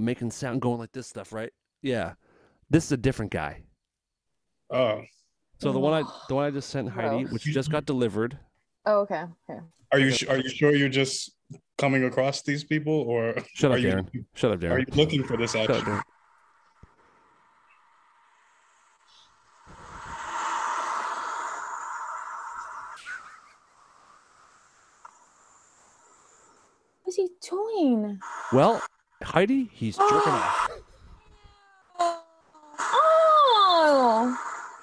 making sound, going like this stuff, right? Yeah. This is a different guy. Oh. So the one I just sent Heidi, which just got delivered. Oh, okay. Are you sure you're just coming across these people, or Shut up, Darren. Shut up, Darren. Are you looking for this action? Shut up, Darren. What's he doing? Well, Heidi, he's jerking off. Oh,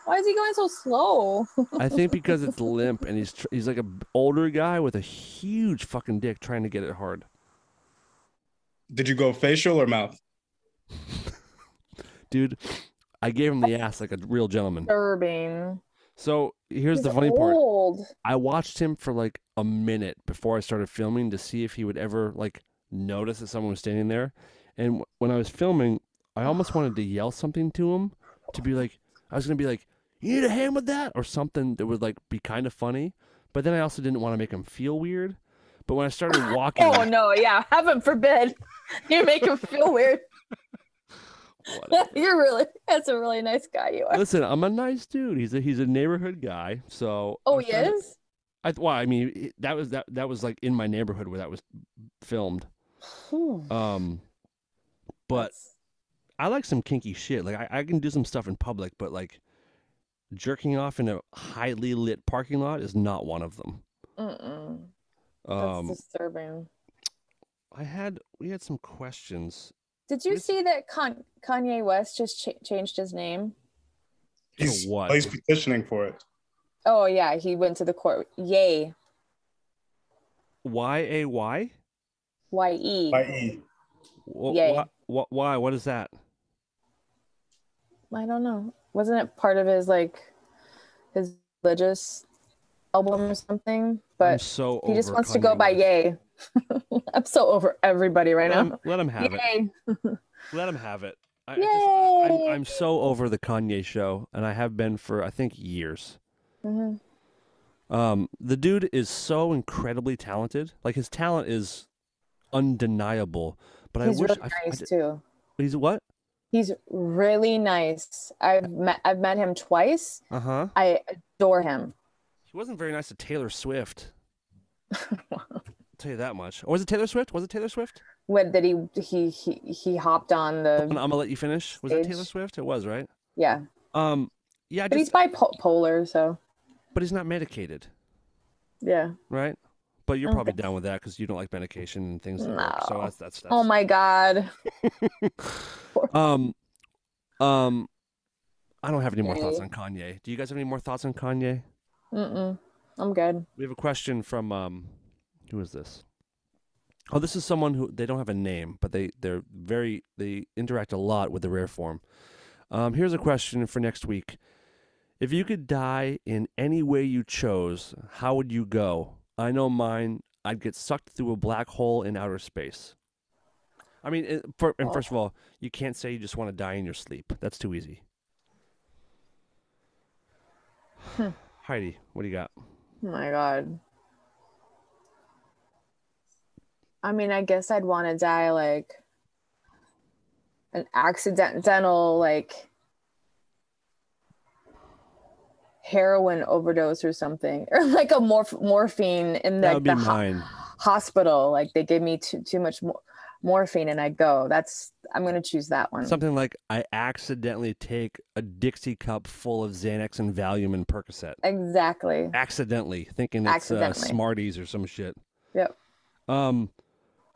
why is he going so slow? I think because it's limp and he's like an older guy with a huge fucking dick trying to get it hard. Did you go facial or mouth? Dude, I gave him the ass like a real gentleman. Disturbing. So here's the funny part. I watched him for like a minute before I started filming to see if he would ever like notice that someone was standing there. And when I was filming, I almost wanted to yell something to him to be like, I was going to be like, you need a hand with that or something that would like be kind of funny. But then I also didn't want to make him feel weird. But when I started walking. Oh, no. Yeah. Heaven forbid. You make him feel weird. Whatever. That's a really nice guy you are. Listen, I'm a nice dude. He's a neighborhood guy. So Oh, he is? I mean, that was like in my neighborhood where that was filmed. But I like some kinky shit. Like I can do some stuff in public, but like jerking off in a highly lit parking lot is not one of them. That's disturbing. We had some questions. Did you see that Kanye West just changed his name? He's What? petitioning for it. Oh yeah, he went to the court. Yay. Y-A-Y? Y-E. Y-E. Yay. Why? What is that? I don't know. Wasn't it part of his his religious album or something? But he just wants to go by Yay. I'm so over everybody right now. Let him have Yay. it. Let him have it. Yay. I'm so over the Kanye show, and I have been for I think years. The dude is so incredibly talented. Like his talent is undeniable. But he's I wish really nice too. He's what? He's really nice. I've met him twice. I adore him. He wasn't very nice to Taylor Swift. I'll tell you that much. Or was it Taylor Swift? Was it Taylor Swift? When that he hopped on the I'm gonna let you finish. Was it Taylor Swift? It was, right? Yeah. Yeah. But he's bipolar, so. But he's not medicated. Yeah. Right? But you're probably down with that because you don't like medication and things like that. So that's Oh my God. I don't have any more thoughts on Kanye. Do you guys have any more thoughts on Kanye? I'm good. We have a question from who is this? Oh, this is someone who they don't have a name, but they interact a lot with the rare form. Here's a question for next week. If you could die in any way you chose, how would you go? I know mine. I'd get sucked through a black hole in outer space. I mean, first of all, you can't say you just want to die in your sleep. That's too easy. Heidi, what do you got? Oh my God. I mean, I guess I'd want to die like an accidental heroin overdose or something, or like a morphine in That would be mine. Hospital. Like they gave me too much morphine and I go. I'm going to choose that one. Something like I accidentally take a Dixie cup full of Xanax and Valium and Percocet. Exactly. Accidentally, thinking it's Smarties or some shit. Yep.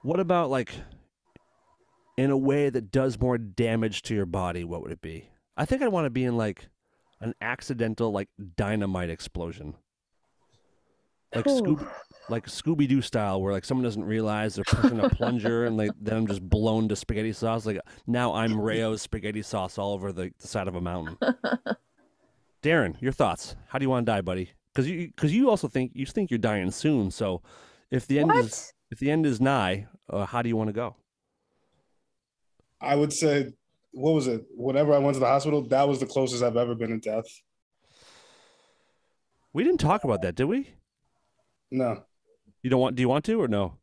What about like in a way that does more damage to your body? What would it be? I think I'd want to be in like an accidental dynamite explosion. Like Scooby-Doo style, where like someone doesn't realize they're pushing a plunger and then I'm just blown to spaghetti sauce. Like now I'm Rayo's spaghetti sauce all over the side of a mountain. Darren, your thoughts? How do you want to die, buddy? Because you also think you're dying soon. So if the end is nigh, how do you want to go? I would say, what was it? Whenever I went to the hospital, that was the closest I've ever been to death. We didn't talk about that, did we? No. Do you want to or no?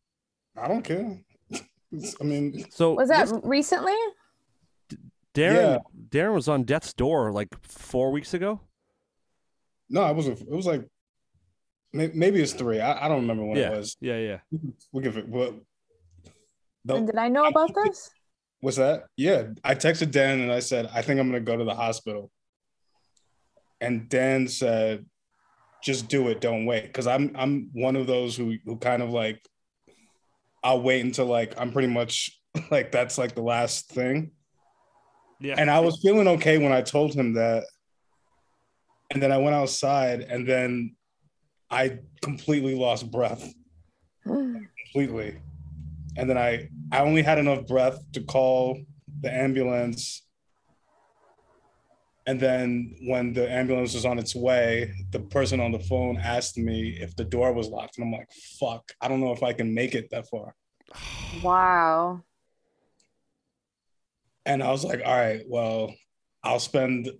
I don't care. I mean, so was that recently? Darren was on death's door like 4 weeks ago. No, I wasn't. It was like maybe it's 3. I don't remember when it was. Yeah. We can. And did I know about this? What's that? Yeah, I texted Dan and I said I think I'm gonna go to the hospital. And Dan said, just do it, don't wait. Because I'm one of those who kind of like, I'll wait until like I'm pretty much like that's like the last thing. Yeah. And I was feeling okay when I told him that. And then I went outside and then I completely lost breath. Completely. And then I only had enough breath to call the ambulance. And then when the ambulance was on its way, the person on the phone asked me if the door was locked. And I'm like, fuck, I don't know if I can make it that far. Wow. And I was like, all right, well, I'll spend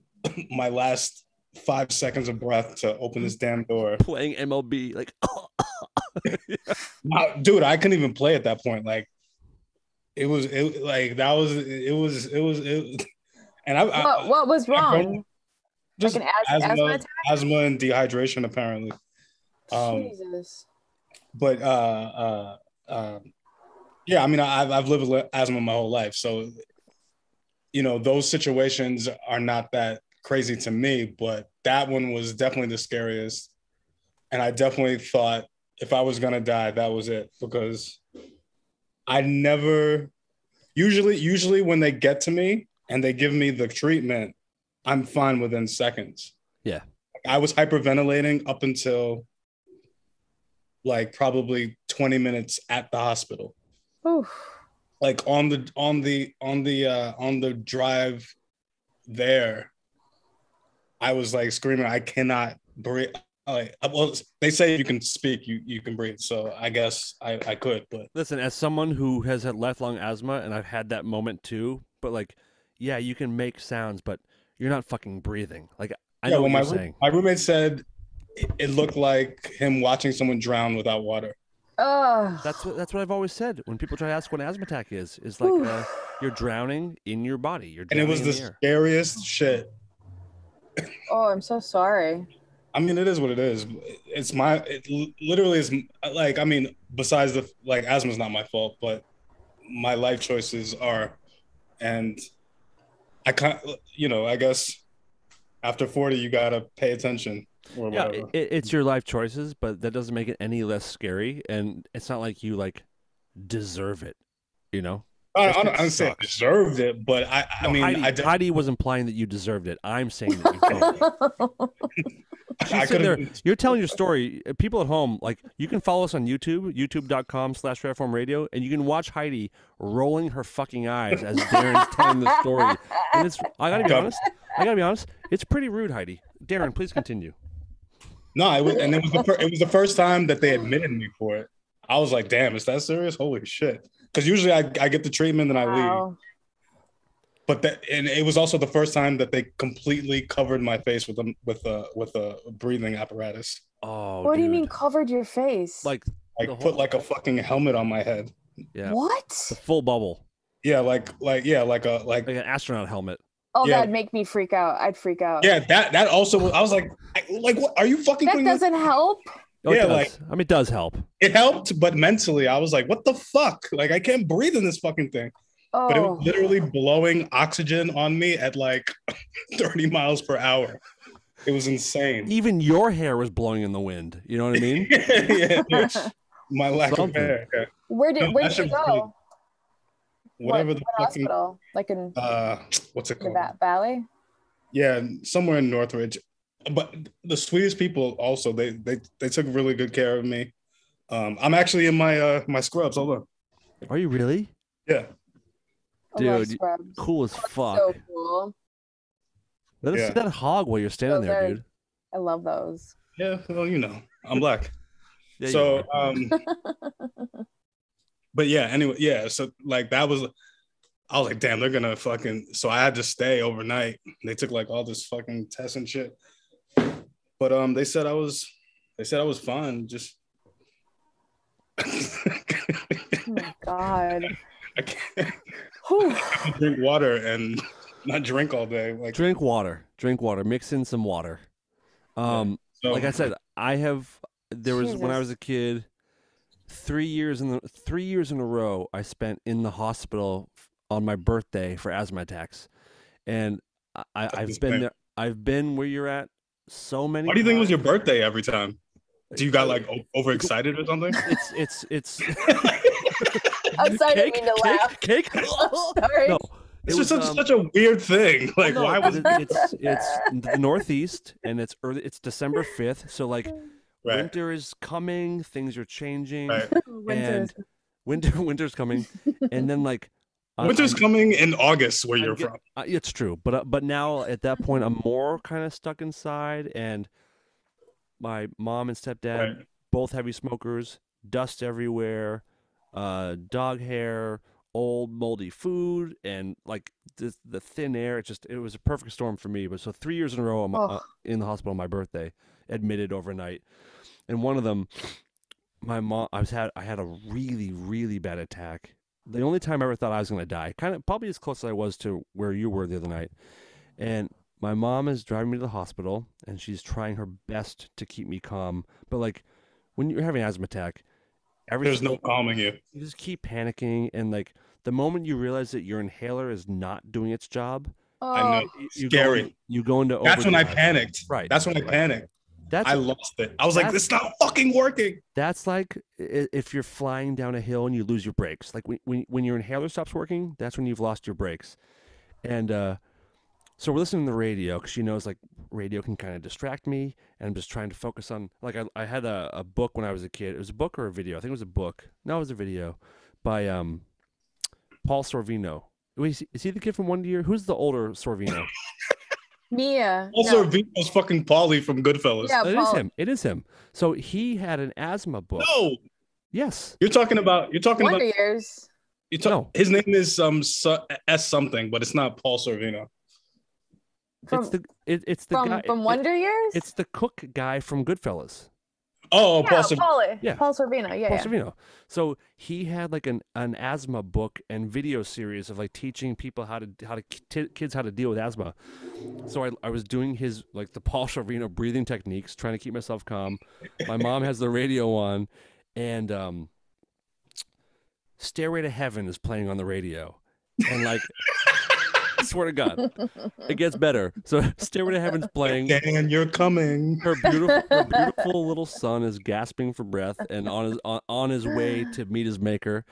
my last 5 seconds of breath to open this damn door. Playing MLB, like, dude, I couldn't even play at that point. Like, it And what was wrong? Just like an asthma attack? asthma and dehydration, apparently. Jesus. But yeah, I mean, I've lived with asthma my whole life, so those situations are not that crazy to me. But that one was definitely the scariest, and I definitely thought if I was gonna die, that was it, because I never usually when they get to me and they give me the treatment, I'm fine within seconds. Yeah. I was hyperventilating up until like probably 20 minutes at the hospital. Oof. Like on the drive there, I was like screaming, I cannot breathe. Well, they say you can speak, you can breathe. So I guess I could, but listen, as someone who has had lifelong asthma, and I've had that moment too, but like, yeah, you can make sounds, but you're not fucking breathing. Like, I know what you're saying. My roommate said it looked like him watching someone drown without water. That's what I've always said when people try to ask what an asthma attack is like you're drowning in your body. You're drowning, and it was the scariest shit. Oh, I'm so sorry. I mean, it is what it is. It literally is like, I mean, besides the like, asthma's not my fault, but my life choices are, and I can't, I guess after 40, you gotta pay attention. Or yeah, whatever. It's your life choices, but that doesn't make it any less scary. And it's not like you like deserve it, I don't say I deserved it, but I mean, Heidi was implying that you deserved it. I'm saying that you don't. You're telling your story. People at home, like, you can follow us on YouTube, youtube.com/Fairform Radio, and you can watch Heidi rolling her fucking eyes as Darren's telling the story. And I gotta be honest, it's pretty rude, Heidi. Darren, please continue. No, it was the first time that they admitted me for it. I was like, damn, is that serious? Holy shit. Because usually I get the treatment and I leave. But and it was also the first time that they completely covered my face with a breathing apparatus. Oh, what do you mean covered your face? Like put like a fucking helmet on my head. Yeah. What? The full bubble. Yeah, like an astronaut helmet. Oh, yeah. That'd make me freak out. I'd freak out. Yeah, that also. I was like, what are you fucking? That doesn't help. Oh, yeah, it does help. It helped, but mentally, I was like, what the fuck? Like, I can't breathe in this fucking thing. Oh. But it was literally blowing oxygen on me at like 30 miles per hour. It was insane. Even your hair was blowing in the wind. You know what I mean? yeah. My lack of hair. Yeah. Where did you go? Whatever the fucking hospital, like in what's it called? That Valley? Yeah, somewhere in Northridge. But the sweetest people also, they took really good care of me. I'm actually in my my scrubs. Hold on. Are you really? Yeah. Dude, cool as fuck. So cool. Let us see that hog while you're standing there, dude. I love those. Yeah, well, I'm black. Yeah, so but yeah, anyway, yeah, so like I was like, damn, they're gonna fucking, so I had to stay overnight. They took like all this fucking tests and shit. But they said I was fine. Just oh my God. I can't drink water and not drink all day. Like, drink water. Mix in some water. Like I said, when I was a kid, 3 years in a row I spent in the hospital on my birthday for asthma attacks, and I've been there. I've been where you're at so many. Why do you think it was your birthday every time? Do you got like overexcited or something? It's. I'm sorry, I didn't mean to laugh. Cake. Sorry. No, it's just such a weird thing. Like, why was it's the Northeast, and it's early. It's December 5th, so like winter is coming. Things are changing, and winter's coming, and then like winter's coming in August where you're from. It's true, but now at that point, I'm more kind of stuck inside, and my mom and stepdad both heavy smokers, dust everywhere. Dog hair, old moldy food, and like the thin air. It was a perfect storm for me. But so 3 years in a row, I'm in the hospital on my birthday, admitted overnight. And one of them, my mom, I had a really, really bad attack the only time I ever thought I was going to die, kind of probably as close as I was to where you were the other night. And my mom is driving me to the hospital, and she's trying her best to keep me calm. But like when you're having an asthma attack, There's no calming you. You just keep panicking, and like the moment you realize that your inhaler is not doing its job, I know. you Scary. go into That's when I overdrive. panicked. Right. That's when I panicked. I lost it. I was like, that's- it's not fucking working. That's like if you're flying down a hill and you lose your brakes. Like when your inhaler stops working, that's when you've lost your brakes. And so we're listening to the radio because she knows like radio can kind of distract me, and I'm just trying to focus on like I had a book when I was a kid. It was a book or a video. I think it was a book. No, it was a video by Paul Sorvino. Wait, is he the kid from Wonder Year? Who's the older Sorvino? Mia. Also, No. Vito's fucking Paulie from Goodfellas. Yeah, It is him. It is him. So he had an asthma book. No, Yes. you're talking about. Wonder Years. No. His name is S something, but it's not Paul Sorvino. It's the guy from Wonder Years. It's the cook guy from Goodfellas. Oh, yeah, Paul Sorvino. Paulie. Yeah. Paul Sorvino. Yeah, Paul yeah. Sorvino. So he had like an asthma book and video series of like teaching people kids how to deal with asthma. So I was doing his like the Paul Sorvino breathing techniques, trying to keep myself calm. My mom has the radio on, and Stairway to Heaven is playing on the radio, and like. I swear to God, it gets better. So Stairway to Heaven's playing. Dan, you're coming. Her beautiful little son is gasping for breath and on his way to meet his maker.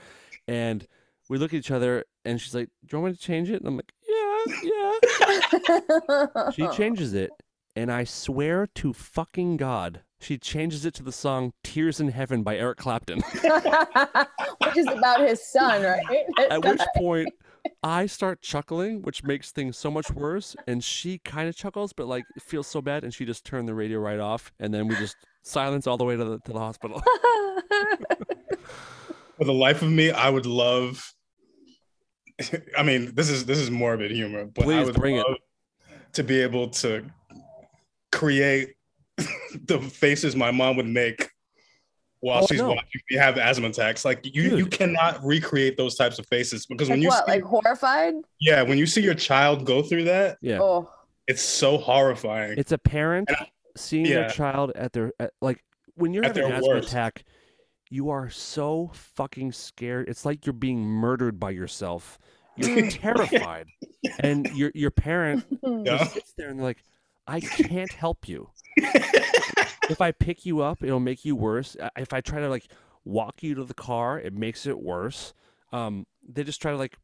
And we look at each other, and she's like, "Do you want me to change it?" And I'm like, "Yeah." She changes it, and I swear to fucking God, she changes it to the song "Tears in Heaven" by Eric Clapton. Which is about his son, right? At which point I start chuckling, which makes things so much worse. And she kind of chuckles, but like it feels so bad. And she just turned the radio right off. And then we just silence all the way to the hospital. For the life of me, I would love. I mean, this is morbid humor, but Please I would bring love to be able to create the faces my mom would make while she's watching me have asthma attacks. Like you cannot recreate those types of faces because when you see, like horrified? Yeah, when you see your child go through that, Oh, it's so horrifying. It's a parent seeing their child like when you're having an asthma attack, you are so fucking scared. It's like you're being murdered by yourself. You're terrified, and your parent just sits there and they're like, "I can't help you. If I pick you up, it'll make you worse. If I try to like walk you to the car, it makes it worse." They just try to like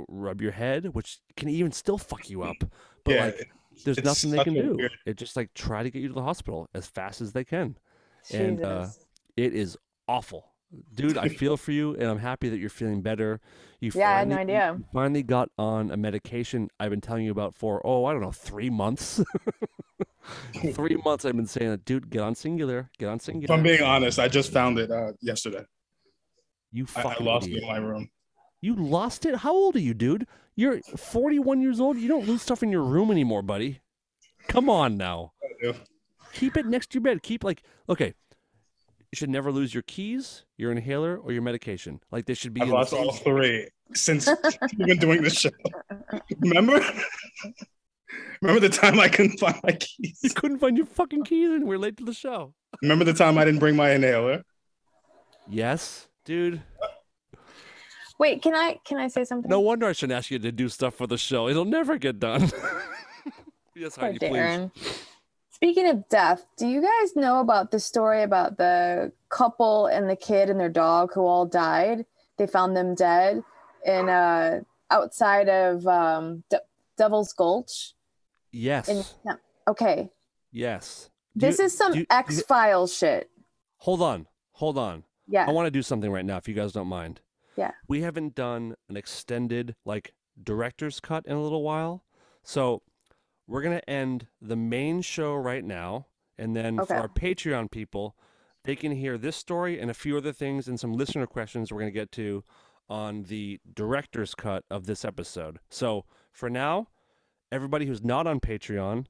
rub your head, which can even still fuck you up. But like, there's nothing they can do. It just like try to get you to the hospital as fast as they can, and it is awful. Dude, I feel for you, and I'm happy that you're feeling better. I had no idea. You finally got on a medication I've been telling you about for, I don't know, 3 months. 3 months I've been saying that, dude, get on Singular. Get on Singular. If I'm being honest, I just found it yesterday. I lost it in my room. You lost it? How old are you, dude? You're 41 years old. You don't lose stuff in your room anymore, buddy. Come on now. I do. Keep it next to your bed. Okay. You should never lose your keys, your inhaler, or your medication. Like they should be. I've lost all three since we've been doing this show. Remember the time I couldn't find my keys? You couldn't find your fucking keys, and we're late to the show. Remember the time I didn't bring my inhaler? Yes, dude. Wait, can I say something? No wonder I shouldn't ask you to do stuff for the show. It'll never get done. Yes, Heidi, please. Speaking of death, do you guys know about the story about the couple and the kid and their dog who all died? They found them dead in outside of Devil's Gulch. Yes. Okay. Yes. This is some X-Files shit. Hold on. Yeah. I want to do something right now, if you guys don't mind. Yeah. We haven't done an extended, like, director's cut in a little while. So we're going to end the main show right now. And then for our Patreon people, they can hear this story and a few other things and some listener questions we're going to get to on the director's cut of this episode. So for now, everybody who's not on Patreon,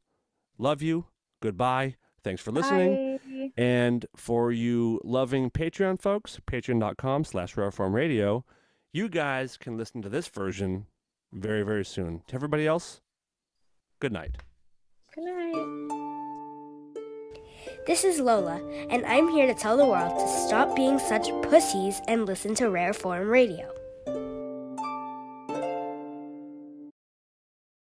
love you. Goodbye. Thanks for listening. Bye. And for you loving Patreon folks, patreon.com/rareformradio, you guys can listen to this version very, very soon. To everybody else, good night. Good night. This is Lola, and I'm here to tell the world to stop being such pussies and listen to Rare Form Radio.